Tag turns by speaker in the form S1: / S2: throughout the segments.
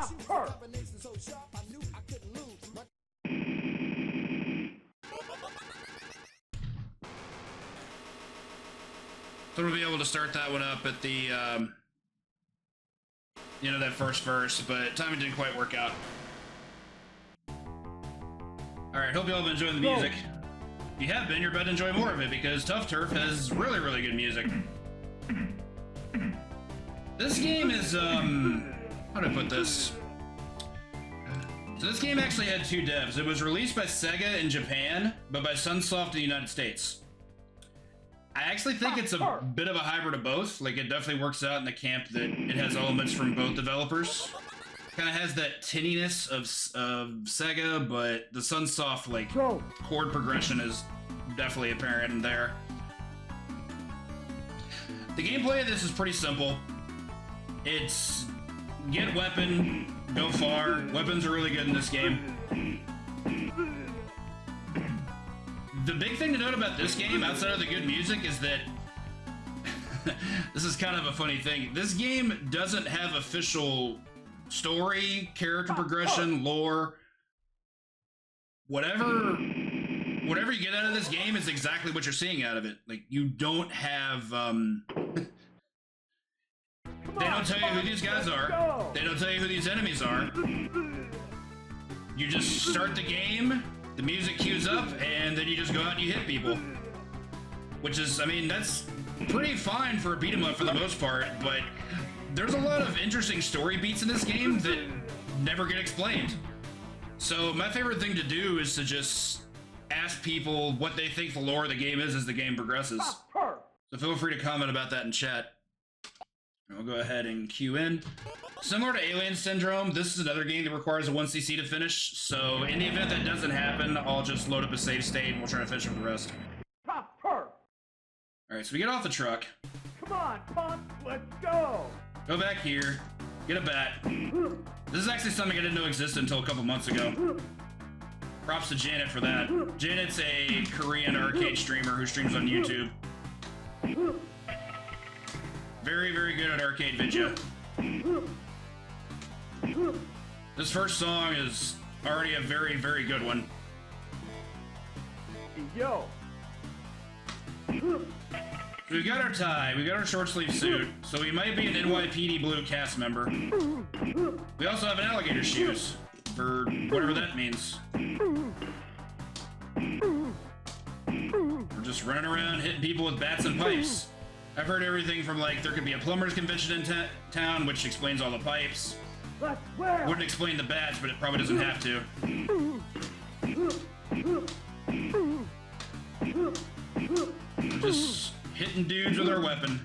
S1: So we'll be able to start that one up at the, you know, that first verse, but timing didn't quite work out. Alright, hope you all have been enjoying the music. If you have been, you're about to enjoy more of it, because Tough Turf has really, really good music. This game is, how do I put this? So this game actually had two devs. It was released by Sega in Japan, but by Sunsoft in the United States. I actually think it's a bit of a hybrid of both. Like, it definitely works out in the camp that it has elements from both developers. Kind of has that tinniness of Sega, but the Sunsoft, like, chord progression is definitely apparent in there. The gameplay of this is pretty simple. It's get weapon, go far. Weapons are really good in this game. The big thing to note about this game, outside of the good music, is that this is kind of a funny thing. This game doesn't have official story, character progression, lore. Whatever you get out of this game is exactly what you're seeing out of it. Like, you don't have, they don't tell you who these guys are. They don't tell you who these enemies are. You just start the game, the music cues up, and then you just go out and you hit people. Which is, I mean, that's pretty fine for a beat 'em up for the most part, but there's a lot of interesting story beats in this game that never get explained. So my favorite thing to do is to just ask people what they think the lore of the game is as the game progresses. So feel free to comment about that in chat. And we'll go ahead and cue in. Similar to Alien Syndrome, this is another game that requires a 1cc to finish, so in the event that doesn't happen, I'll just load up a save state and we'll try to finish with the rest. Alright, so we get off the truck.
S2: Come on, punk, let's go!
S1: Go back here, get a bat. This is actually something I didn't know existed until a couple months ago. Props to Janet for that. Janet's a Korean arcade streamer who streams on YouTube. Very, very good at arcade video. This first song is already a very, very good one.
S2: Yo!
S1: We've got our tie, we got our short sleeve suit, so we might be an NYPD Blue cast member. We also have an alligator shoes, for whatever that means. We're just running around hitting people with bats and pipes. I've heard everything from, like, there could be a plumber's convention in town, which explains all the pipes. Wouldn't explain the bats, but it probably doesn't have to. We're just hitting dudes with our weapon.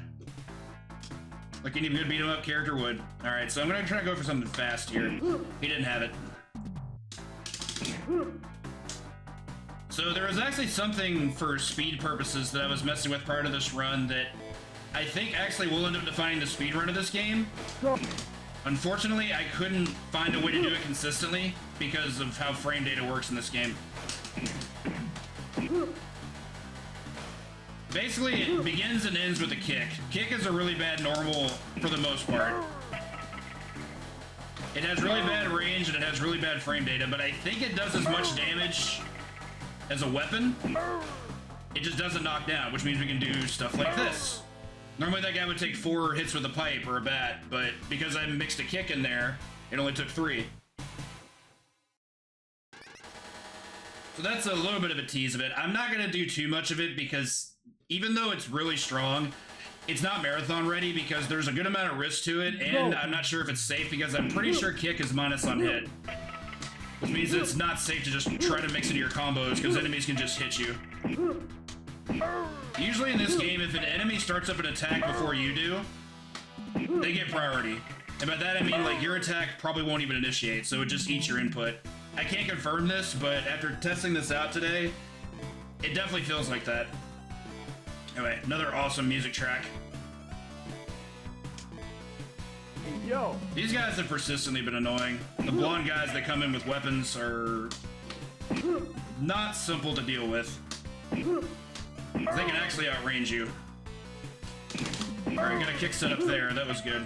S1: Like any good beat-em-up character would. Alright, so I'm gonna try to go for something fast here. He didn't have it. So there was actually something for speed purposes that I was messing with prior to this run that I think actually will end up defining the speed run of this game. Unfortunately, I couldn't find a way to do it consistently because of how frame data works in this game. Basically, it begins and ends with a kick. Kick is a really bad normal for the most part. It has really bad range and it has really bad frame data, but I think it does as much damage as a weapon. It just doesn't knock down, which means we can do stuff like this. Normally that guy would take 4 hits with a pipe or a bat, but because I mixed a kick in there, it only took 3. So that's a little bit of a tease of it. I'm not going to do too much of it because even though it's really strong, it's not marathon ready because there's a good amount of risk to it, and I'm not sure if it's safe because I'm pretty sure kick is minus on hit. Which means it's not safe to just try to mix into your combos because enemies can just hit you. Usually in this game, if an enemy starts up an attack before you do, they get priority. And by that I mean, like, your attack probably won't even initiate, so it just eats your input. I can't confirm this, but after testing this out today, it definitely feels like that. Anyway, another awesome music track.
S2: Yo!
S1: These guys have persistently been annoying. The blonde guys that come in with weapons are not simple to deal with. They can actually outrange you. Alright, got a kick set up there. That was good.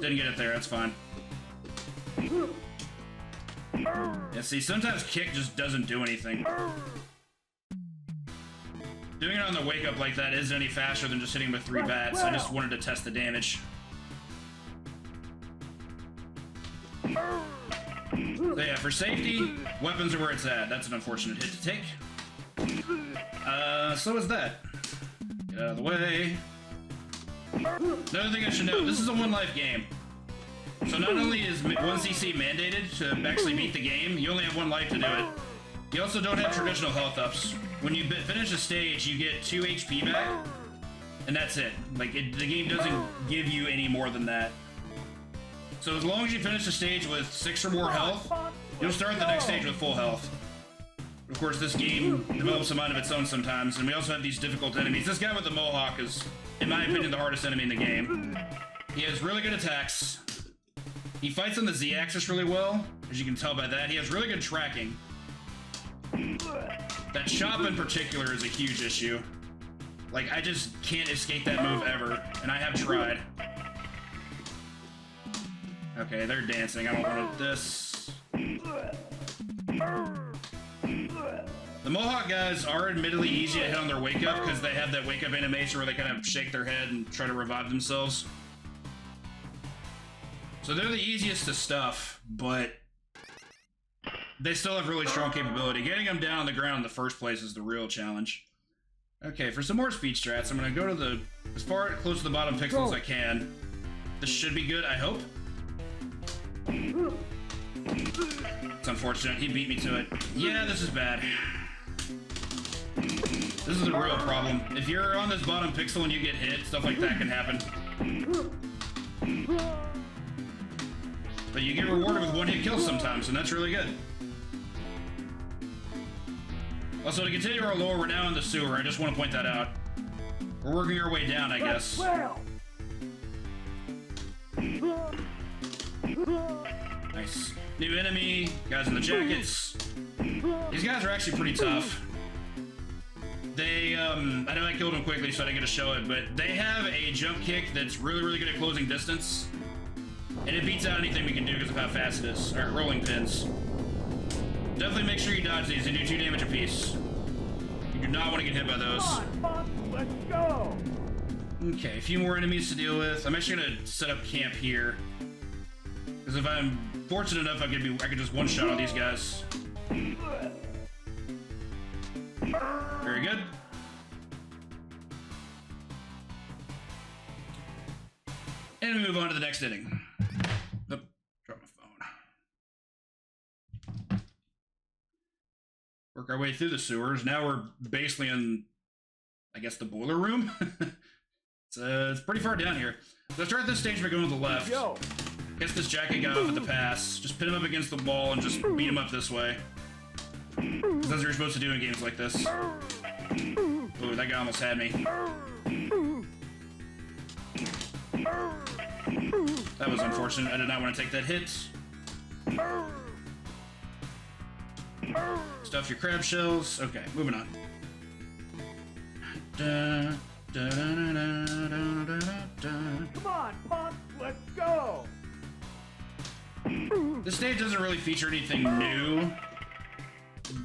S1: Didn't get it there, that's fine. Yeah, see, sometimes kick just doesn't do anything. Doing it on the wake up like that isn't any faster than just hitting with 3 bats. I just wanted to test the damage. So yeah, for safety, weapons are where it's at. That's an unfortunate hit to take. So is that. Get out of the way. Another thing I should note, this is a 1-life game. So not only is 1cc mandated to actually beat the game, you only have 1 life to do it. You also don't have traditional health ups. When you finish a stage, you get 2 HP back, and that's it. Like, the game doesn't give you any more than that. So as long as you finish the stage with 6 or more health, you'll start the next stage with full health. Of course, this game develops a mind of its own sometimes, and we also have these difficult enemies. This guy with the mohawk is, in my opinion, the hardest enemy in the game. He has really good attacks. He fights on the Z-axis really well, as you can tell by that. He has really good tracking. That chop in particular is a huge issue. Like, I just can't escape that move ever, and I have tried. Okay, they're dancing. I don't want this. The Mohawk guys are admittedly easy to hit on their wake up because they have that wake up animation where they kind of shake their head and try to revive themselves. So they're the easiest to stuff, but they still have really strong capability. Getting them down on the ground in the first place is the real challenge. Okay, for some more speed strats, I'm going to go to as far close to the bottom pixel as I can. This should be good, I hope. It's unfortunate, he beat me to it. Yeah, this is bad. This is a real problem. If you're on this bottom pixel and you get hit, stuff like that can happen. But you get rewarded with 1-hit kills sometimes, and that's really good. Also, to continue our lore, we're now in the sewer. I just want to point that out. We're working our way down, I guess. Nice. New enemy, guys in the jackets. These guys are actually pretty tough. They, I know I killed them quickly, so I didn't get to show it, but they have a jump kick that's really, really good at closing distance. And it beats out anything we can do because of how fast it is. Alright, rolling pins. Definitely make sure you dodge these. They do 2 damage apiece. You do not want to get hit by those.
S2: Come on, let's go.
S1: Okay, a few more enemies to deal with. I'm actually going to set up camp here. Because if I'm fortunate enough, I could just one-shot all these guys. Very good. And we move on to the next inning. Oop, drop my phone. Work our way through the sewers. Now we're basically in, I guess, the boiler room. It's pretty far down here. Let's start this stage by going to the left.
S2: Yo.
S1: Guess this jacket guy off at the pass. Just pin him up against the wall and just beat him up this way. That's what you're supposed to do in games like this. Ooh, that guy almost had me. That was unfortunate. I did not want to take that hit. Stuff your crab shells. Okay, moving on.
S2: Come on, punk, let's go.
S1: This stage doesn't really feature anything new.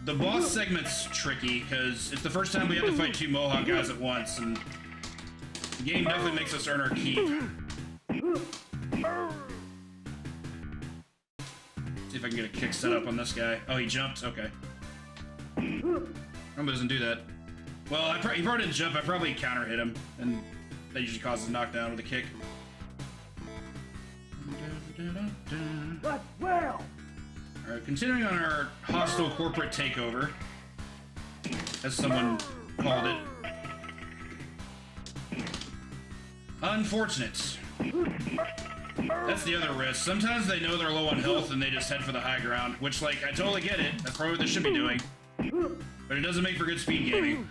S1: The boss segment's tricky because it's the first time we have to fight 2 Mohawk guys at once, and the game definitely makes us earn our keep. See if I can get a kick set up on this guy. Oh, he jumped. Okay. Normally doesn't do that. Well, he probably didn't jump. I probably counter hit him, and that usually causes a knockdown with a kick.
S2: Let's well.
S1: Alright, continuing on our hostile corporate takeover, as someone called it. Unfortunate. That's the other risk. Sometimes they know they're low on health and they just head for the high ground, which, like, I totally get it. That's probably what they should be doing. But it doesn't make for good speed gaming.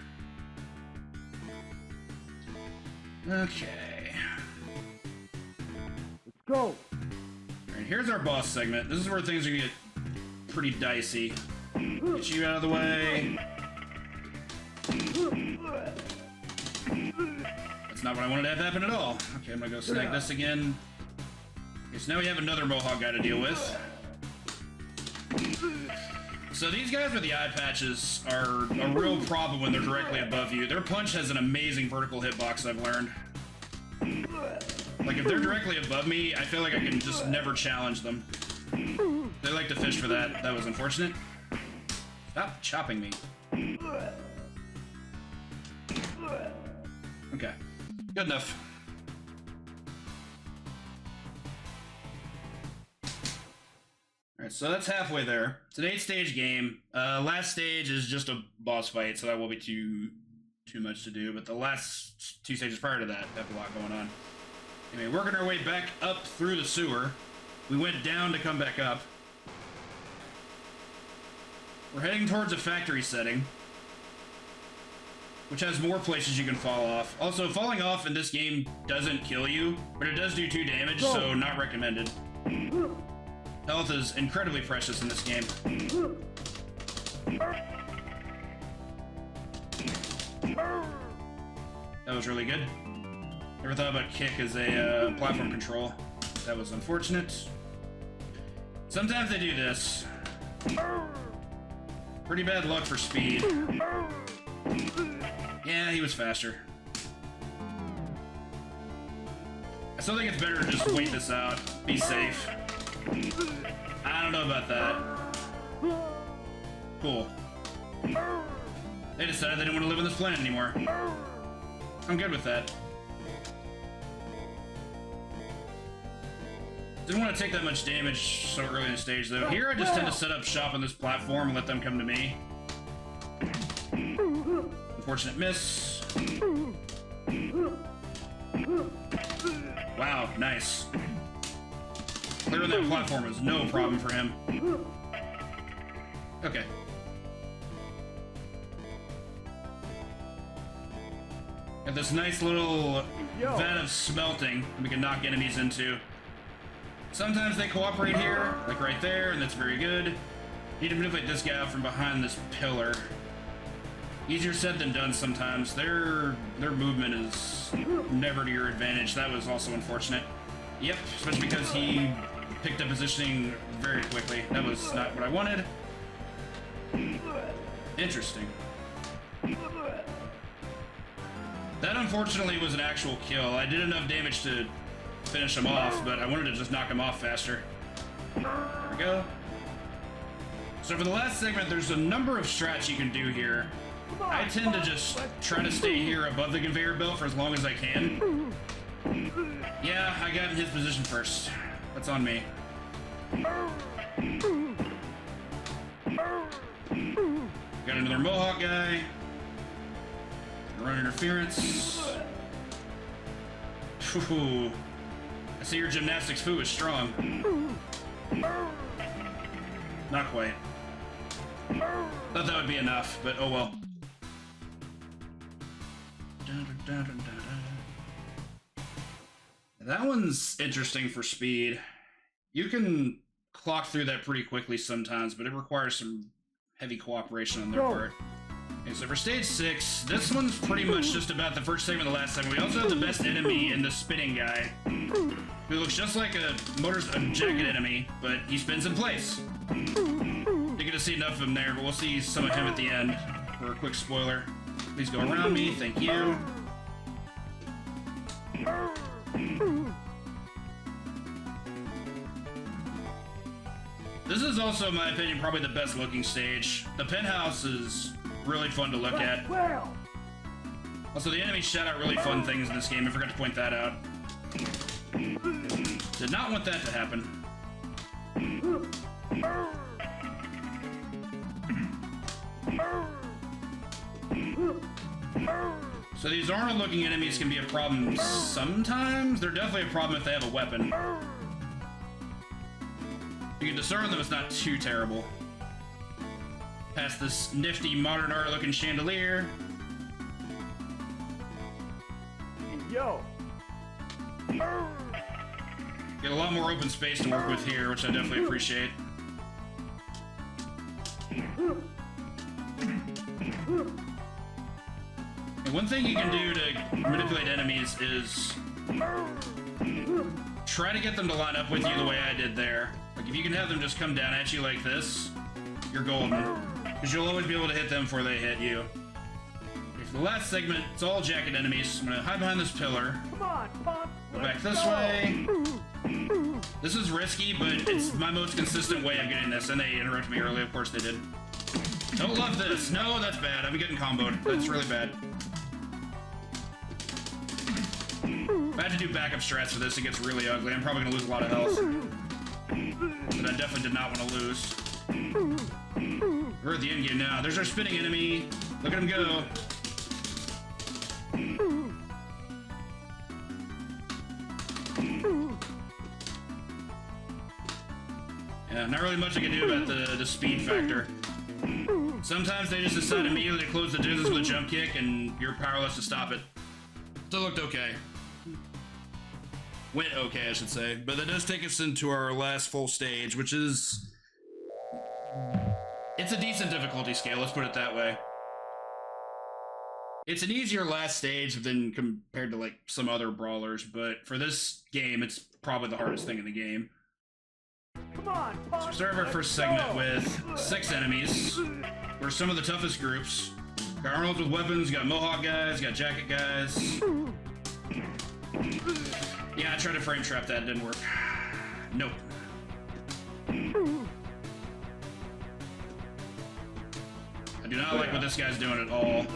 S1: Okay.
S2: Let's go.
S1: Alright, here's our boss segment. This is where things are gonna get pretty dicey. Get you out of the way. That's not what I wanted to have happen at all. Okay, I'm gonna go snag this again. Okay, so now we have another Mohawk guy to deal with. So these guys with the eye patches are a real problem when they're directly above you. Their punch has an amazing vertical hitbox, I've learned. Like, if they're directly above me, I feel like I can just never challenge them. They like to fish for that. That was unfortunate. Stop chopping me. Okay. Good enough. Alright, so that's halfway there. It's an 8-stage game. Last stage is just a boss fight, so that won't be too much to do, but the last 2 stages prior to that have a lot going on. Anyway, working our way back up through the sewer. We went down to come back up. We're heading towards a factory setting, which has more places you can fall off. Also, falling off in this game doesn't kill you, but it does do 2 damage, so not recommended. Health is incredibly precious in this game. That was really good. Never thought about kick as a platform control. That was unfortunate. Sometimes they do this. Pretty bad luck for speed. Yeah, he was faster. I still think it's better to just wait this out. Be safe. I don't know about that. Cool. They decided they didn't want to live on this planet anymore. I'm good with that. Didn't want to take that much damage so early in the stage, though. Here, I just tend to set up shop on this platform and let them come to me. Unfortunate miss. Wow, nice. Clearing that platform was no problem for him. Okay. Got this nice little vat of smelting that we can knock enemies into. Sometimes they cooperate here, like right there, and that's very good. Need to manipulate this guy out from behind this pillar. Easier said than done sometimes. Their movement is never to your advantage. That was also unfortunate. Yep, especially because he picked up positioning very quickly. That was not what I wanted. Interesting. That unfortunately was an actual kill. I did enough damage to finish him off, but I wanted to just knock him off faster. There we go. So for the last segment, there's a number of strats you can do here. I tend to just try to stay here above the conveyor belt for as long as I can. Yeah, I got in his position first. That's on me. Got another Mohawk guy. Run interference. Ooh. I see your gymnastics foo is strong. Not quite. Thought that would be enough, but oh well. That one's interesting for speed. You can clock through that pretty quickly sometimes, but it requires some heavy cooperation on their part. Okay, so for stage 6, this one's pretty much just about the first segment of the last segment. We also have the best enemy in the spinning guy, who looks just like a jacket enemy, but he spins in place. Didn't get to see enough of him there, but we'll see some of him at the end for a quick spoiler. Please go around me, thank you. This is also, in my opinion, probably the best looking stage. The penthouse is really fun to look at. Also, the enemies shout out really fun things in this game. I forgot to point that out. Did not want that to happen. So these Arnold looking enemies can be a problem sometimes. They're definitely a problem if they have a weapon. You can discern them, it's not too terrible. Past this nifty modern art looking chandelier.
S2: Yo.
S1: Get a lot more open space to work with here, which I definitely appreciate. And one thing you can do to manipulate enemies is try to get them to line up with you the way I did there. Like, if you can have them just come down at you like this, you're golden. Because you'll always be able to hit them before they hit you. Okay, for the last segment, it's all jacket enemies. I'm gonna hide behind this pillar.
S2: Come on, punk.
S1: Go back this way. This is risky, but it's my most consistent way of getting this. And they interrupted me early, of course they did. Don't love this. No, that's bad. I'm getting comboed. That's really bad. If I had to do backup strats for this, it gets really ugly. I'm probably gonna lose a lot of health. But I definitely did not want to lose. We're at the end game now. There's our spinning enemy. Look at him go. Yeah, not really much I can do about the speed factor. Sometimes they just decide immediately to close the distance with a jump kick, and you're powerless to stop it. Still looked okay. Went okay, I should say. But that does take us into our last full stage, which is... It's a decent difficulty scale, let's put it that way. It's an easier last stage than compared to, like, some other brawlers, but for this game, it's probably the hardest thing in the game.
S2: Come on, punk.
S1: So we start our first segment with 6 enemies. We're some of the toughest groups. Got armors with weapons, got mohawk guys, got jacket guys. Yeah, I tried to frame trap that, it didn't work. Nope. I do not like what this guy's doing at all.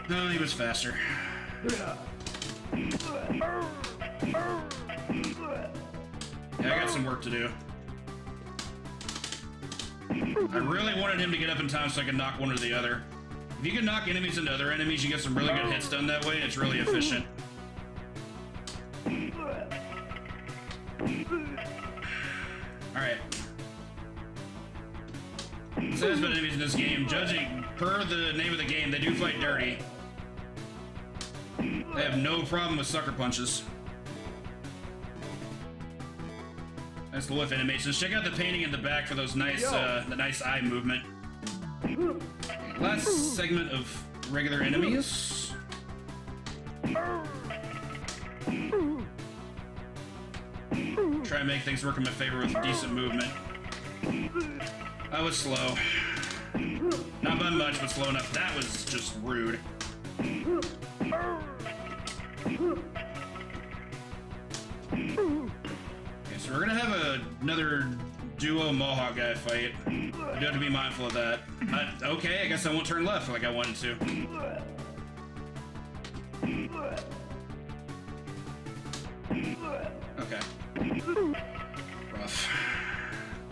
S1: No, he was faster. Yeah, I got some work to do. I really wanted him to get up in time so I could knock one or the other. If you can knock enemies into other enemies, you get some really good hits done that way. It's really efficient. Alright. It says about enemies in this game, judging per the name of the game, they do fight dirty. They have no problem with sucker punches. That's the whiff animations. Check out the painting in the back for those nice, the nice eye movement. Last segment of regular enemies. Try and make things work in my favor with decent movement. I was slow. Not by much, but slow enough. That was just rude. Okay, so we're gonna have another duo Mohawk guy fight. I do have to be mindful of that. Okay, I guess I won't turn left like I wanted to. Okay. Rough.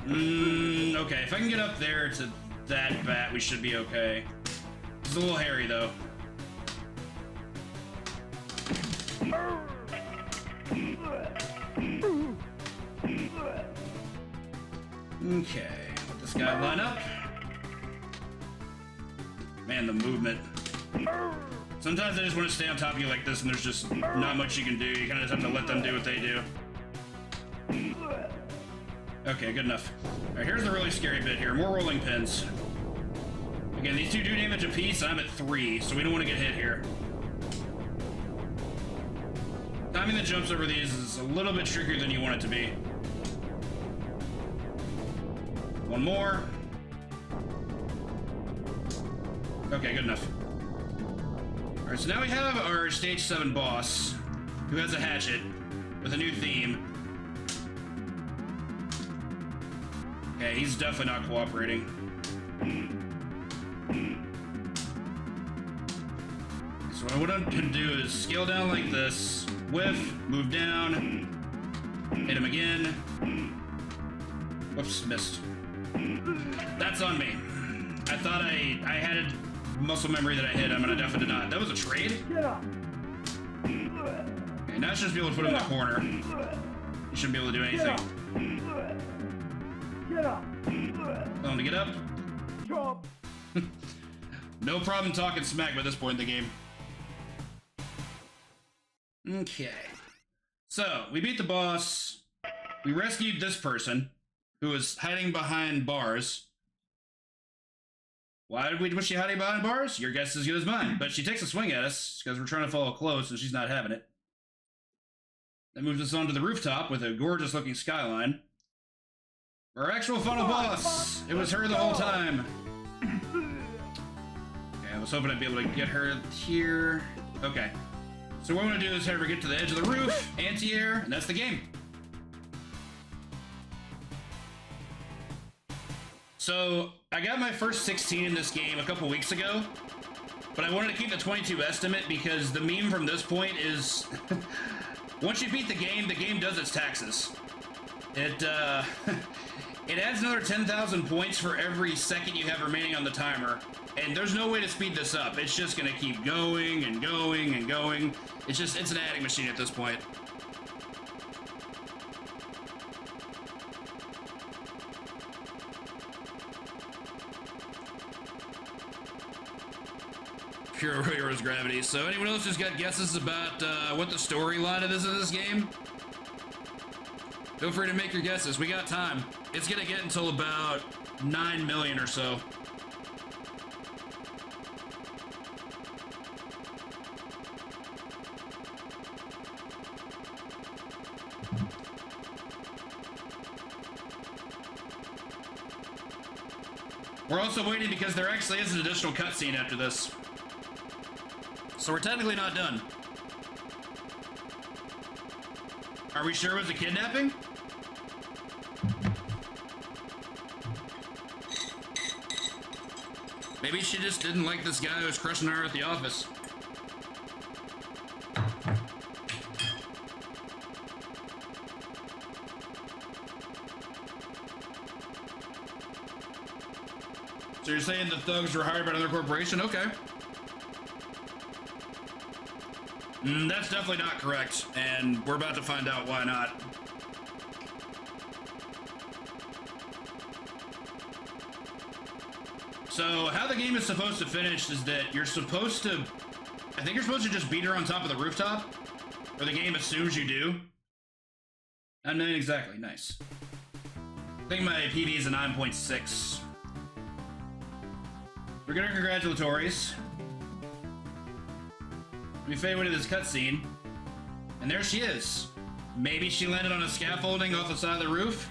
S1: Okay, if I can get up there to that bat, we should be okay. It's a little hairy, though. Okay, let this guy line up. Man, the movement. Sometimes I just want to stay on top of you like this, and there's just not much you can do. You kind of just have to let them do what they do. Okay, good enough. Alright, here's the really scary bit here. More rolling pins. Again, these two do damage a piece, and I'm at 3, so we don't want to get hit here. Timing the jumps over these is a little bit trickier than you want it to be. One more. Okay, good enough. Alright, so now we have our Stage 7 boss, who has a hatchet, with a new theme. Okay, he's definitely not cooperating. So what I want him to do is scale down like this, whiff, move down, hit him again. Whoops, missed. That's on me. I thought I had muscle memory that I hit him, and I definitely did not. That was a trade? Okay, now I should just be able to put him in the corner. He shouldn't be able to do anything. Tell him to get up. No problem talking smack by this point in the game. Okay. So, we beat the boss. We rescued this person, who was hiding behind bars. Why was she hiding behind bars? Your guess is as good as mine. But she takes a swing at us because we're trying to follow close and she's not having it. That moves us onto the rooftop with a gorgeous looking skyline. Our actual final boss. It was her the whole time. Okay, I was hoping I'd be able to get her here. Okay. So what we're going to do is have her get to the edge of the roof, anti-air, and that's the game. So, I got my first 16 in this game a couple weeks ago, but I wanted to keep the 22 estimate because the meme from this point is, once you beat the game does its taxes. It adds another 10,000 points for every second you have remaining on the timer, and there's no way to speed this up. It's just gonna keep going and going and going. It's an adding machine at this point. Pure Heroes Gravity. So anyone else who's got guesses about what the storyline of this in this game? Feel free to make your guesses. We got time. It's gonna get until about 9 million or so. We're also waiting because there actually is an additional cutscene after this. So we're technically not done. Are we sure it was a kidnapping? Maybe she just didn't like this guy who was crushing her at the office. So you're saying the thugs were hired by another corporation? Okay. That's definitely not correct, and we're about to find out why not. So, how the game is supposed to finish is that you're supposed to... I think you're supposed to just beat her on top of the rooftop, or the game assumes you do. I'm not exactly. Nice. I think my PB is a 9.6. We're getting congratulatories. We fade away to this cutscene, and there she is. Maybe she landed on a scaffolding off the side of the roof.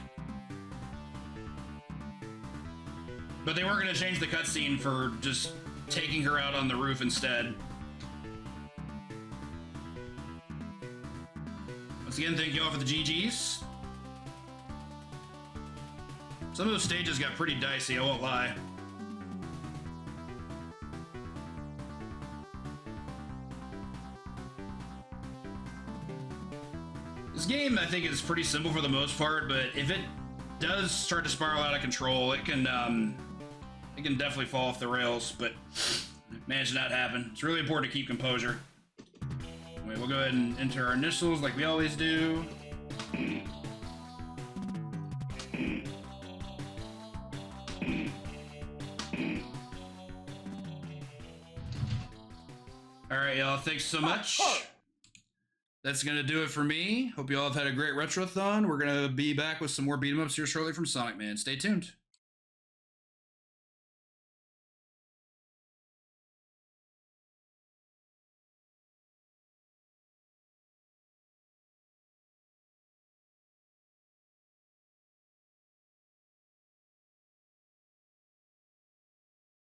S1: But they weren't going to change the cutscene for just taking her out on the roof instead. Once again, thank you all for the GGs. Some of those stages got pretty dicey, I won't lie. This game, I think, is pretty simple for the most part, but if it does start to spiral out of control, it can definitely fall off the rails, but manage to not happen. It's really important to keep composure. Anyway, we'll go ahead and enter our initials like we always do. Alright, y'all, thanks so much. That's gonna do it for me. Hope you all have had a great Retrothon. We're gonna be back with some more beat 'em ups here shortly from Sonic Man. Stay tuned.